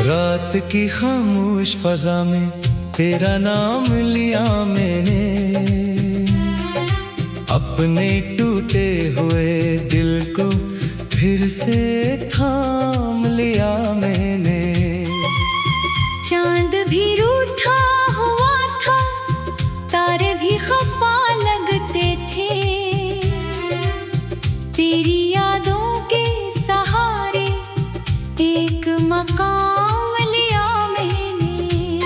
रात की खामोश फजा में तेरा नाम लिया मैंने, अपने टूटे हुए दिल को फिर से थाम लिया मैंने। चांद भी रूठा हुआ था, तारे भी खफा लगते थे, तेरी यादों के सहारे एक मकाम लिया मैंने।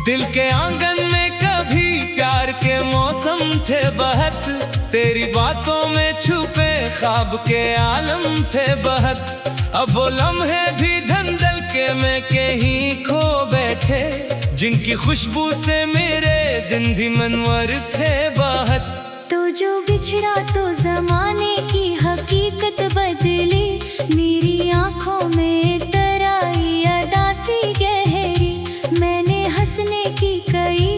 दिल के आंगन में कभी प्यार के मौसम थे बहत, तेरी बातों में छुपे ख्वाब के आलम थे बहत। अब वो लम्हे भी धंधल के में कहीं खो बैठे, जिनकी खुशबू से मेरे दिन भी मनवर थे बहत। तो जो बिछड़ा तो जमाने की हकीकत बदली, मेरी आंखों में तराई अदासी गहरी। मैंने हंसने की कई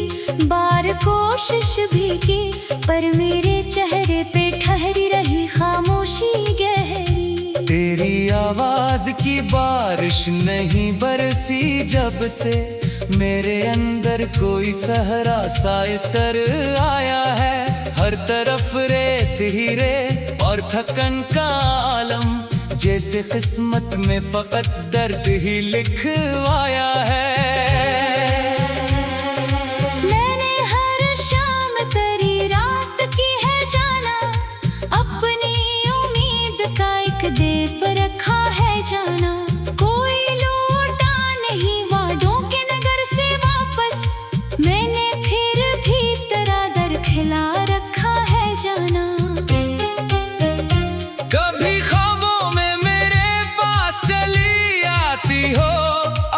बार कोशिश भी की, पर मेरे चेहरे पे ठहरी रही खामोशी गहरी। तेरी आवाज की बारिश नहीं बरसी जब से, मेरे अंदर कोई सहरा सा इतर आया है। हर तरफ रेत ही रेत और थकन का आलम, जैसे किस्मत में फकत दर्द ही लिखवाया है। मैंने हर शाम तेरी रात की है जाना, अपनी उम्मीद का एक दीप रखा है जाना। कोई लौटा नहीं वादों के नगर से वापस, मैंने फिर भी तेरा दर खिला रखा है जाना। कभी ख्वाबों में मेरे पास चली आती हो,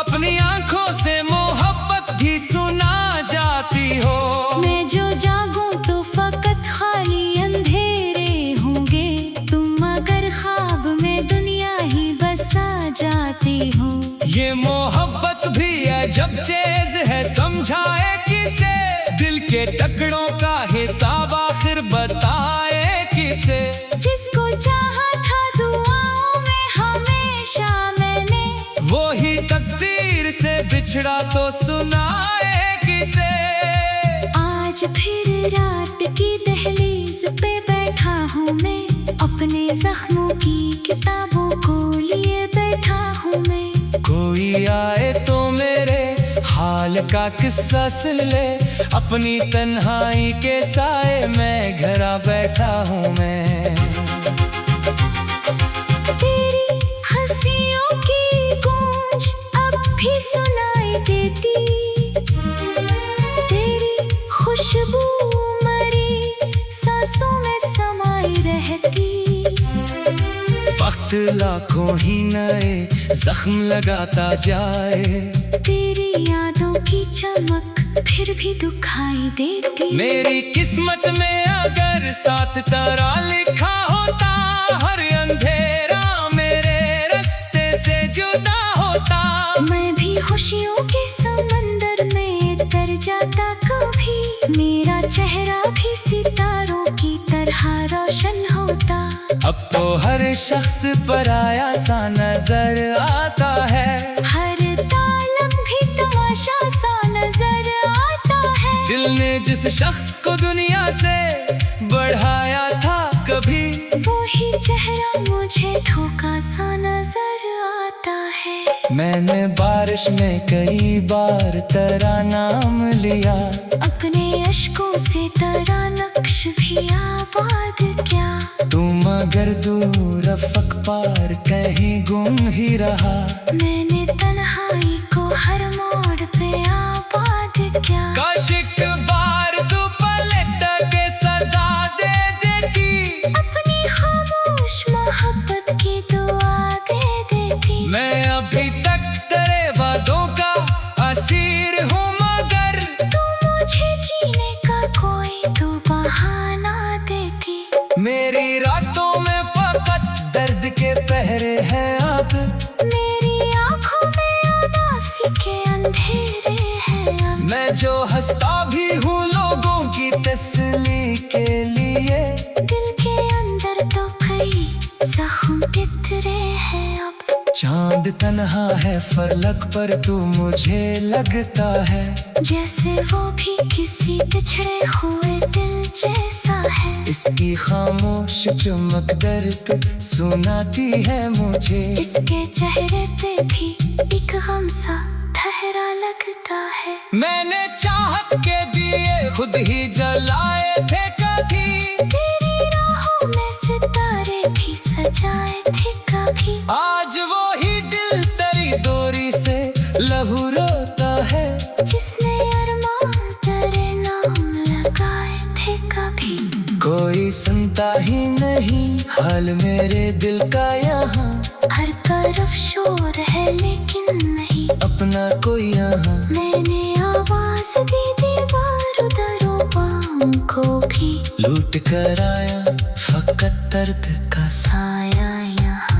अपनी आंखों से मोहब्बत भी सुना जाती हो। मैं जो जागूं तो फकत खाली अंधेरे होंगे, तुम अगर ख्वाब में दुनिया ही बसा जाती हो। ये मोहब्बत भी है जब चेज है, समझाए किसे, दिल के टुकड़ों का हिसाब आखिर बताए किसे। जिसको चाहा था दुआओं में हमेशा मैंने, वो ही तकदीर से बिछड़ा तो सुनाए किसे। आज फिर रात की दहलीज पे बैठा हूँ मैं, अपने जख्मों की किताबों को लिए बैठा हूँ मैं। कोई आए तो मेरे हाल का किस्सा सुन ले, अपनी तन्हाई के साए में घरा बैठा हूँ मैं। तेरी हंसियों की गूंज अब भी सुनाई देती, तेरी खुशबू मरी सांसों में समाई रहती। वक्त लाखों ही नए जख्म लगाता जाए, तेरी यादों की चमक फिर भी दुखाई देती। मेरी किस्मत में अगर साथ तारा लिखा होता, हर अंधेरा मेरे रास्ते से जुदा होता। मैं भी खुशियों के समंदर में तर जाता कभी, मेरा चेहरा भी सितारों की तरह रोशन होता। अब तो हर शख्स पराया सा नजर आता है, हर तालम भी तमाशा सा नजर आता है। दिल ने जिस शख्स को दुनिया से बढ़ाया था कभी, वो ही चेहरा मुझे धोखा सा नजर आता है। मैंने बारिश में कई बार तेरा नाम लिया, अपने अश्कों से तेरा नक्श भी आबाद किया। तुम अगर दूर अफक पार कहीं गुम ही रहा, मैंने तन्हाई को हर मोड़ पे आबाद किया। काश एक बार तू पलट के सदा दे देती, अपनी खामोश मोहब्बत की दुआ दे देती। मैं अभी तक तेरे वादों का असीर हूँ, मगर तू मुझे जीने का कोई तो बहाना देती। मेरी रातों में फकत दर्द के पहरे हैं अब, मेरी आंखों में उदासी के अंधेरे हैं अब। मैं जो हंसता भी हूँ लोगों की तसल्ली के लिए, दिल के अंदर तो कई जख्म बिखरे हैं अब। चांद तन्हा है फलक पर तू मुझे लगता है, जैसे वो भी किसी बिछड़े हुए दिल जैसा है। इसकी खामोश चमक दर्द सुनाती है मुझे, इसके चेहरे पे भी एक गम सा ठहरा लगता है। मैंने चाहत के दिए खुद ही जलाए थे कभी, तेरी राहों में सितारे भी सजाए थे कभी। आज वो ही दिल तेरी डोरी से लहू रोता है, जिसने अरमान तेरे नाम लगाए थे कभी। कोई सुनता ही नहीं हाल मेरे दिल का यहाँ, हर तरफ शोर है लेकिन नहीं अपना कोई यहाँ। मैंने आवाज दी दीवारों दरों बाम को भी, लूट कर आया फकत दर्द का साया यहाँ।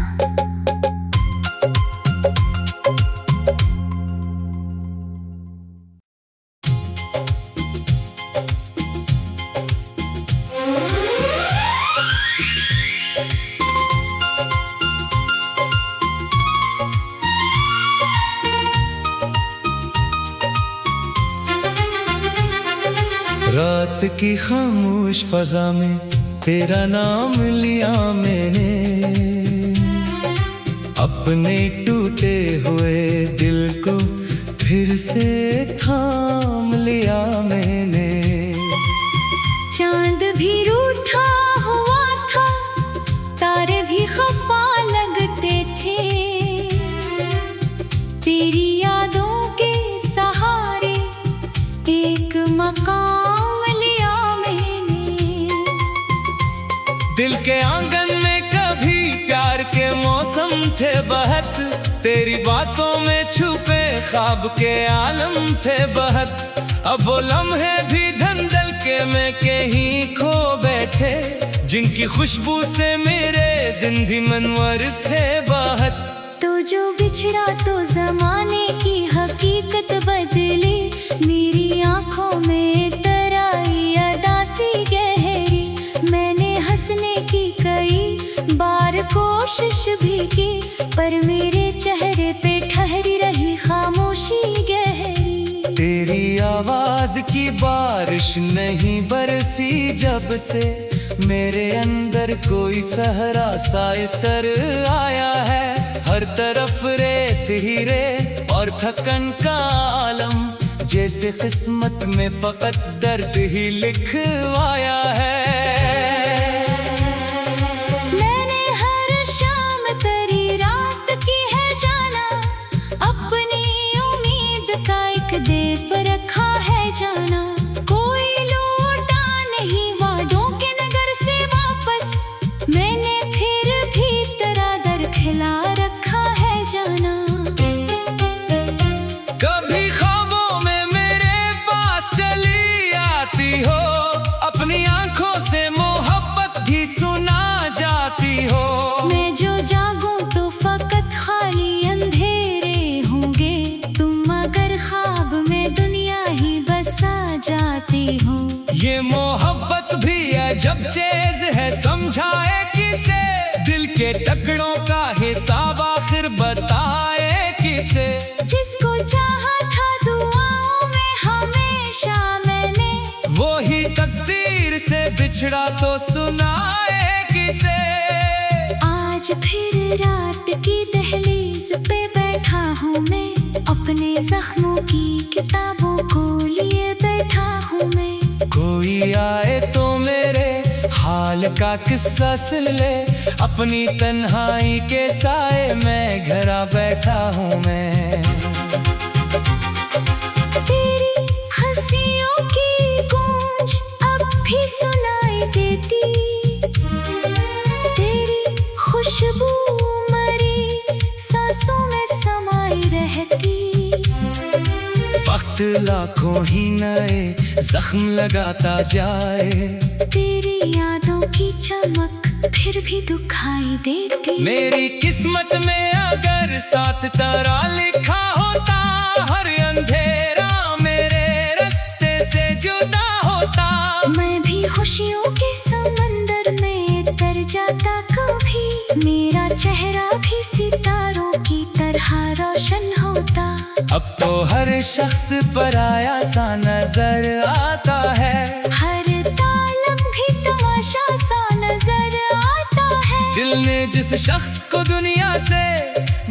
रात की खामोश फजा में तेरा नाम लिया मैंने, अपने टूटे हुए दिल को फिर से थाम लिया मैंने। चांद भी रूठा हुआ था, तारे भी खफा लगते थे, तेरी यादों के सहारे एक मकाम लिया मैंने। दिल के आंगन में कभी प्यार के मौसम थे बहत, तेरी बातों में छुपे ख्वाब के आलम थे बहत। अब वो लम्हे भी धंधल के में कहीं खो बैठे, जिनकी खुशबू से मेरे दिन भी मनवर थे बहत। तो जो बिछड़ा तो जमाने की हकीकत बदली, मेरी आंखों में तराई अदासी गहरी। मैंने हंसने की कई बार कोशिश भी की, पर मेरे चेहरे पे ठहरी रही खामोशी गहरी। तेरी आवाज की बारिश नहीं बरसी जब से, मेरे अंदर कोई सहरा सा इतर आया है। हर तरफ रेत ही रेत और थकन का आलम, जैसे किस्मत में फकत दर्द ही लिखवाया है। मैंने हर शाम तेरी रात की है जाना, अपनी उम्मीद का एक देव रखा है जाना। कोई लौटा नहीं वादों के नगर से वापस, मैंने फिर भी तेरा दर खिला रखा है जाना। कभी ख्वाबों में मेरे पास चली आती हो, अपनी आंखों से मोहब्बत भी सुना जाती हो। मैं जो जागूं तो फकत खाली अंधेरे होंगे, तुम अगर ख्वाब में दुनिया ही बसा जाती हो। ये मोहब्बत भी अजब चीज है, समझाए किसे, दिल के टुकड़ों का हिसाब आखिर बताए किसे। जिसको चाहा था दुआओं में हमेशा मैंने, वो ही तकदीर से बिछड़ा तो सुनाए किसे। आज फिर रात की दहलीज पे बैठा हूँ मैं, अपने जख्मों की किताबों को लिए बैठा हूँ मैं। कोई आए तो मेरे हाल का किस्सा सुन ले, अपनी तन्हाई के साए में घरा बैठा हूँ मैं। तेरी हंसियों की गूंज अब भी सुनाई देती, तेरी खुशबू मरी सांसों में समाई रहती। वक्त लाखों ही नए जख्म लगाता जाए, तेरी यादों की चमक फिर भी दुखाई देती। मेरी किस्मत में अगर साथ तारा लिखा होता, हर अंधेरा मेरे रास्ते से जुदा होता। मैं भी खुशियों के समंदर में तर जाता कभी, मेरा चेहरा भी सितारों की अब तो हर शख्स पराया सा नजर आता है, हर तालम भी तमाशा सा नजर आता है। दिल ने जिस शख्स को दुनिया से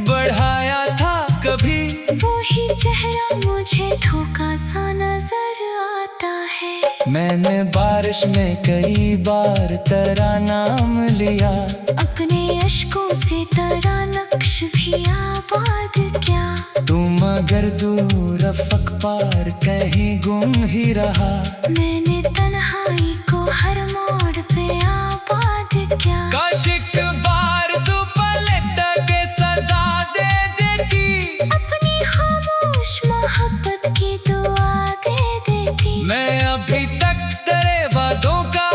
बढ़ाया था कभी, वो ही चेहरा मुझे धोखा सा नजर आता है। मैंने बारिश में कई बार तेरा नाम लिया, अपने अश्कों से तेरा नक्श भी आबाद किया। तू मगर दूर अफक पार कहीं गुम ही रहा, मैंने तन्हाई को हर मोड़ पे आबाद किया। काश एक बार तू पलट के सदा दे देती, अपनी खामोश मोहब्बत की दुआ दे देती। मैं अभी तक तेरे वादों का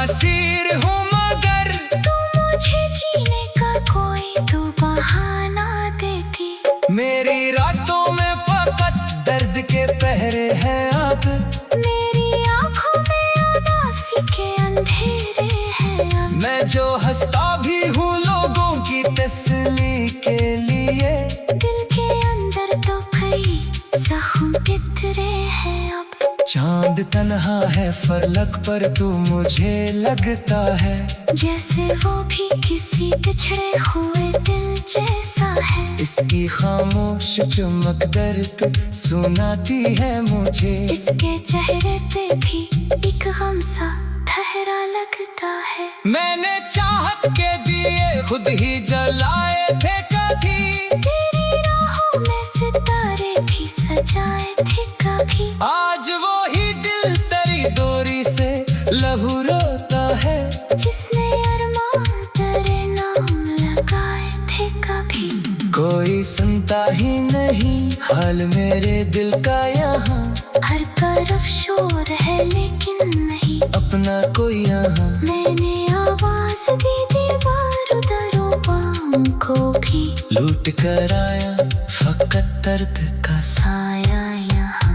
असीर हूँ, मगर तू मुझे जीने का कोई तो बहाना देती। मेरी रातों में फकत दर्द के पहरे हैं अब, मेरी आंखों में उदासी के अंधेरे हैं अब। मैं जो हंसता भी हूँ लोगों की तसल्ली के लिए, दिल के अंदर तो कई जख्म पितरे हैं अब। चांद तन्हा है फलक पर तू मुझे लगता है, जैसे वो भी किसी बिछड़े हुए दिल जैसा है। इसकी खामोश चमक दर्द सुनाती है मुझे, इसके चेहरे पे भी एक गम सा ठहरा लगता है। मैंने चाहत के दिए खुद ही जलाए थे कभी, तेरी राहों में सितारे भी सजाए थे कभी। आज वो ही दिल तेरी डोरी से लहू रोता है, जिसने अरमान तेरे नाम लगाए थे कभी। कोई सुनता ही नहीं हाल मेरे दिल का यहाँ, हर तरफ शोर है लेकिन नहीं अपना कोई यहाँ। मैंने आवाज दी दीवार दरों बाम को भी, लूट कर आया फकत दर्द का साया यहाँ।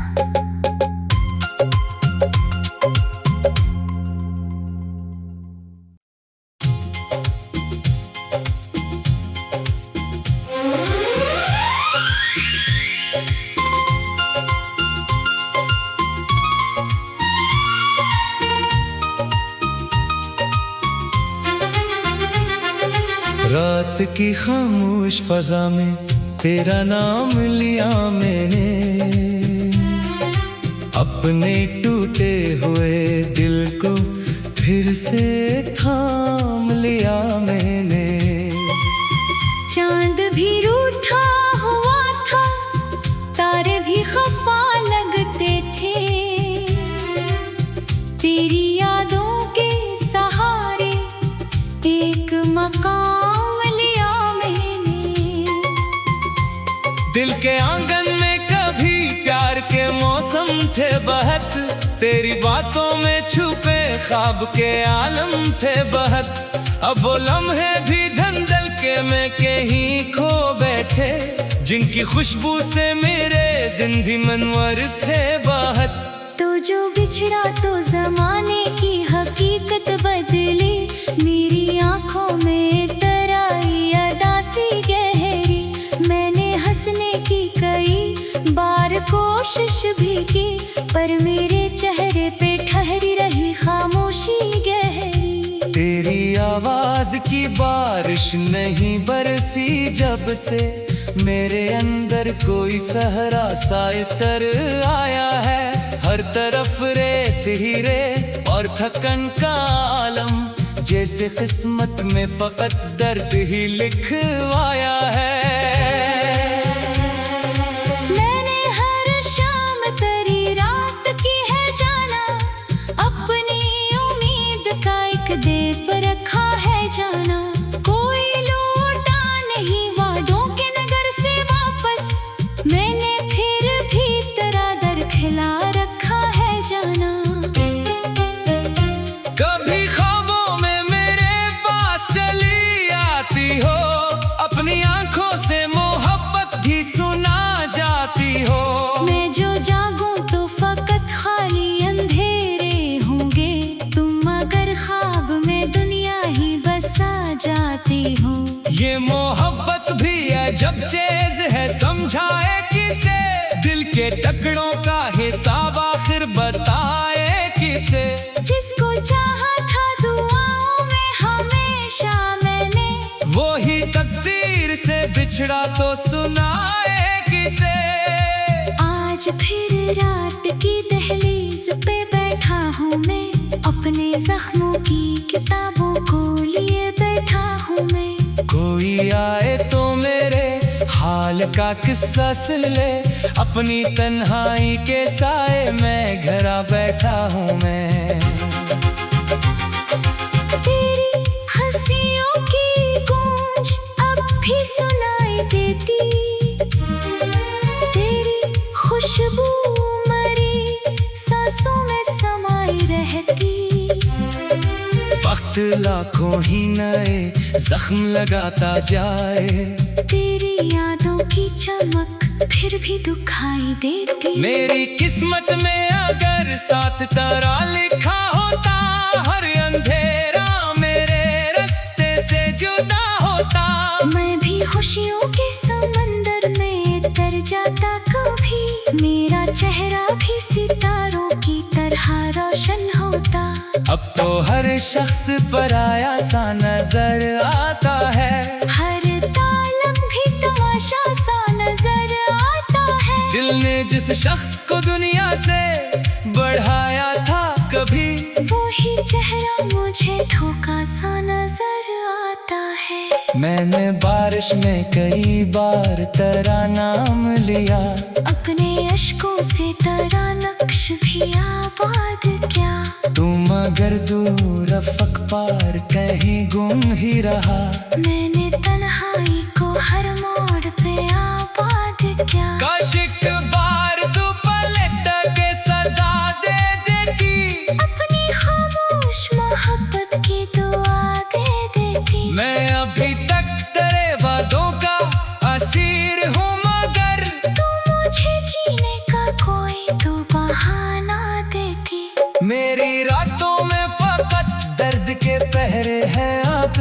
रात की खामोश फजा में तेरा नाम लिया मैंने, अपने टूटे हुए दिल को फिर से थाम लिया मैंने। चांद भी रूठा हुआ था, तारे भी खफा लगते थे, तेरी यादों के सहारे एक मकाम लिया मैंने। दिल के आंगन में कभी प्यार के मौसम थे बहत, तेरी बातों में छुपे ख्वाब के आलम थे बहत। अब वो लम्हे भी धंधल के में कहीं खो बैठे, जिनकी खुशबू से मेरे दिन भी मनवर थे बहत। तो जो बिछड़ा तो जमाने की हकीकत बदली, मेरी आंखों में तराई अदासी गहरी। मैंने हंसने की कई बार कोशिश भी की, पर मेरे चेहरे पे ठहरी रही खामोशी गहरी। तेरी आवाज की बारिश नहीं बरसी जब से, मेरे अंदर कोई सहरा सा इतर आया है। हर तरफ रेत ही रेत और थकन का आलम, जैसे किस्मत में फकत दर्द ही लिखवाया है। मैंने हर शाम तेरी रात की है जाना, अपनी उम्मीद का एक दीप रखा है जाना। कोई लौटा नहीं वादों के नगर से वापस, मैंने फिर भी तेरा दर खिला रखा है जाना। कभी ख्वाबों में मेरे पास चली आती हो, अपनी आंखों से मोहब्बत भी सुना जाती हो। मैं जो जागूं तो फकत खाली अंधेरे होंगे, तुम अगर ख्वाब में दुनिया ही बसा जाती हो। ये मोहब्बत भी है जब चेज है समझाए कि से। दिल के टुकड़ों का हिसाब आखिर बताए किसे। जिसको चाहा था दुआओं में हमेशा मैंने, वो ही तकदीर से बिछड़ा तो सुनाए किसे। आज फिर रात की दहलीज पे बैठा हूँ मैं, अपने जख्मों की किताबों को लिए बैठा हूँ मैं। कोई आए तो मेरे हाल का किस्सा सुन ले, अपनी तन्हाई के साए में घरा बैठा हूँ मैं। तेरी हंसियों की गूंज अब भी सुनाई देती, तेरी खुशबू मरी सांसों में समाई रहती। वक्त लाखों ही नए जख्म लगाता जाए, तेरी यादों की चमक फिर भी दुखाई देती। मेरी किस्मत में अगर साथ तारा लिखा होता, हर अंधेरा मेरे रास्ते से जुदा होता। मैं भी खुशियों के समंदर में तर जाता कभी, मेरा चेहरा भी सितारों की तरह रोशन होता। अब तो हर शख्स पराया सा नजर आता है, हर तालम भी तमाशा सा नजर आता है। दिल ने जिस शख्स को दुनिया से बढ़ाया था कभी, वो ही चेहरा मुझे धोखा सा नजर आता है। मैंने बारिश में कई बार तेरा नाम लिया, अपने अश्कों से तेरा नक्श भी आबाद किया। तुम अगर दूर अफक पार कहीं गुम ही रहा, मैंने तन्हाई को हर मोड़ पे आबाद किया। काश एक बार तू पलट के सदा दे देती, अपनी खामोश मोहब्बत की दुआ दे देती। मैं अभी तक तेरे वादों का असीर हूँ, मगर तू मुझे जीने का कोई तो बहाना देती। मेरी रातों में फकत दर्द के पहरे हैं अब,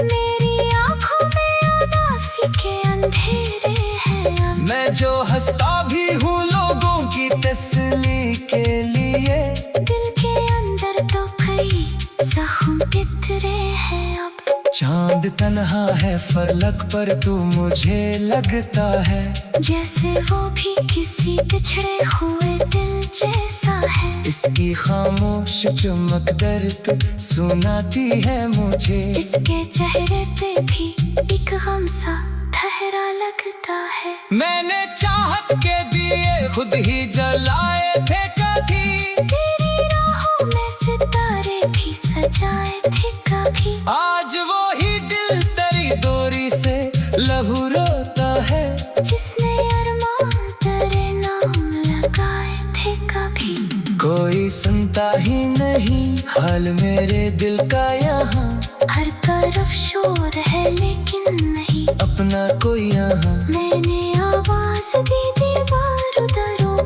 मेरी आंखों में उदासी के अंधेरे हैं अब। मैं जो हंसता भी हूँ लोगों की तसल्ली के लिए, दिल के अंदर तो कई जख्म इतरे हैं अब। चांद तन्हा है फलक पर तू मुझे लगता है, जैसे वो भी किसी बिछड़े हुए दिल जैसा है। इसकी खामोश चमक दर्द सुनाती है मुझे, इसके चेहरे पे भी एक गम सा ठहरा लगता है। मैंने चाहत के दिए खुद ही जलाए थे कभी, तेरी राहों में सितारे भी सजाए थे कभी। आज वो ही दिल तेरी डोरी से लहू रोता है, जिसने अरमान तेरे नाम लगाए थे कभी। कोई सुनता ही नहीं हाल मेरे दिल का यहाँ, हर तरफ शोर है लेकिन नहीं अपना कोई यहाँ। मैंने आवाज दी दीवार दरों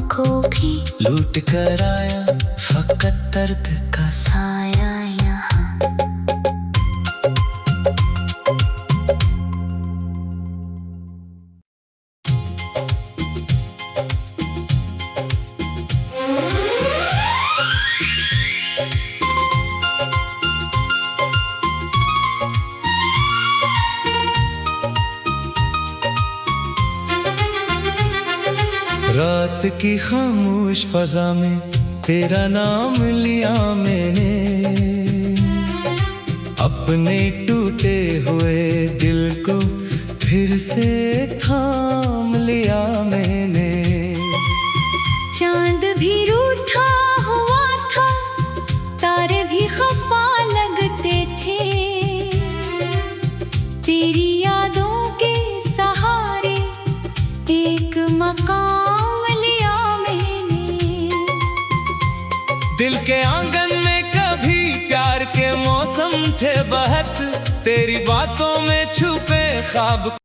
को भी, लूट कर आया फकत दर्द का साया यहाँ। रात की खामोश फजा में तेरा नाम लिया मैंने, अपने टूटे हुए दिल को फिर से थाम लिया मैंने। चांद भी रूठा हुआ था, तारे भी खफा लगते थे, तेरी यादों के सहारे एक मकाम लिया मैंने। दिल के आंगन में कभी प्यार के मौसम थे बहत, तेरी बातों में छुपे ख्वाब